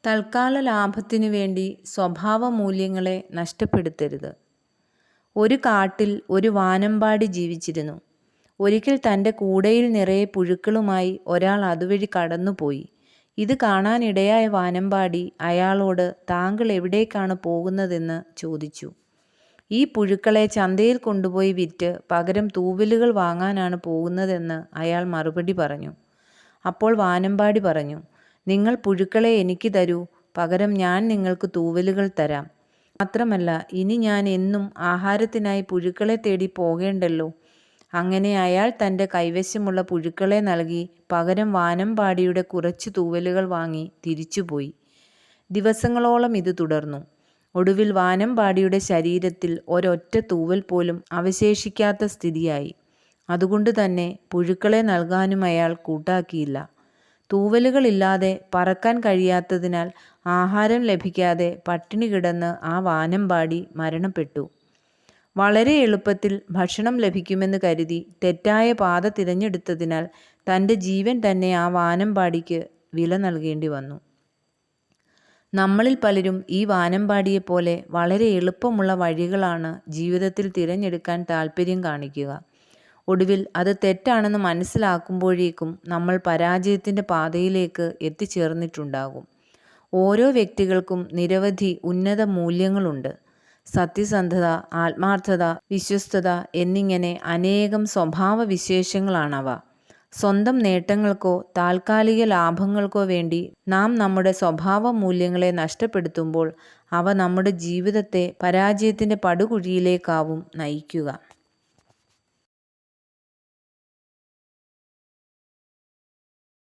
തൽക്കാല ലാഭത്തിനു വേണ്ടി സ്വഭാവ മൂല്യങ്ങളെ നഷ്ടപ്പെടുത്തരുത്. ഒരു കാട്ടിൽ ഒരു വാനമ്പാടി ജീവിച്ചിരുന്നു. ഒരിക്കൽ തൻ്റെ കൂടയിൽ നിറയെ പുഴുക്കളുമായി ഒരാൾ അതുവഴി കടന്നുപോയി. ഇത് കാണാനിടയായ വാനമ്പാടി അയാളോട് താങ്കൾ എവിടേക്കാണ് പോകുന്നതെന്ന് ചോദിച്ചു. ഈ പുഴുക്കളെ ചന്തയിൽ കൊണ്ടുപോയി വിറ്റ് പകരം തൂവലുകൾ വാങ്ങാനാണ് പോകുന്നതെന്ന് അയാൾ മറുപടി പറഞ്ഞു. അപ്പോൾ വാനമ്പാടി പറഞ്ഞു, നിങ്ങൾ പുഴുക്കളെ എനിക്ക് തരൂ, പകരം ഞാൻ നിങ്ങൾക്ക് തൂവലുകൾ തരാം. മാത്രമല്ല ഇനി ഞാൻ എന്നും ആഹാരത്തിനായി പുഴുക്കളെ തേടി പോകേണ്ടല്ലോ. അങ്ങനെ അയാൾ തൻ്റെ കൈവശമുള്ള പുഴുക്കളെ നൽകി പകരം വാനമ്പാടിയുടെ കുറച്ച് തൂവലുകൾ വാങ്ങി തിരിച്ചുപോയി. ദിവസങ്ങളോളം ഇത് തുടർന്നു. ഒടുവിൽ വാനമ്പാടിയുടെ ശരീരത്തിൽ ഒരൊറ്റ തൂവൽ പോലും അവശേഷിക്കാത്ത സ്ഥിതിയായി. അതുകൊണ്ട് തന്നെ പുഴുക്കളെ നൽകാനും അയാൾ കൂട്ടാക്കിയില്ല. തൂവലുകളില്ലാതെ പറക്കാൻ കഴിയാത്തതിനാൽ ആഹാരം ലഭിക്കാതെ പട്ടിണി കിടന്ന് ആ വാനമ്പാടി മരണപ്പെട്ടു. വളരെ എളുപ്പത്തിൽ ഭക്ഷണം ലഭിക്കുമെന്ന് കരുതി തെറ്റായ പാത തിരഞ്ഞെടുത്തതിനാൽ തൻ്റെ ജീവൻ തന്നെ ആ വാനമ്പാടിക്ക് വില നൽകേണ്ടി വന്നു. നമ്മളിൽ പലരും ഈ വാനമ്പാടിയെപ്പോലെ വളരെ എളുപ്പമുള്ള വഴികളാണ് ജീവിതത്തിൽ തിരഞ്ഞെടുക്കാൻ താല്പര്യം കാണിക്കുക. ഒടുവിൽ അത് തെറ്റാണെന്ന് മനസ്സിലാക്കുമ്പോഴേക്കും നമ്മൾ പരാജയത്തിൻ്റെ പാതയിലേക്ക് എത്തിച്ചേർന്നിട്ടുണ്ടാകും. ഓരോ വ്യക്തികൾക്കും നിരവധി ഉന്നത മൂല്യങ്ങളുണ്ട്. സത്യസന്ധത, ആത്മാർത്ഥത, വിശ്വസ്തത എന്നിങ്ങനെ അനേകം സ്വഭാവ വിശേഷങ്ങളാണവ. സ്വന്തം നേട്ടങ്ങൾക്കോ താൽക്കാലിക ലാഭങ്ങൾക്കോ വേണ്ടി നാം നമ്മുടെ സ്വഭാവ മൂല്യങ്ങളെ നഷ്ടപ്പെടുത്തുമ്പോൾ അവ നമ്മുടെ ജീവിതത്തെ പരാജയത്തിൻ്റെ പടുകുഴിയിലേക്കാവും നയിക്കുക.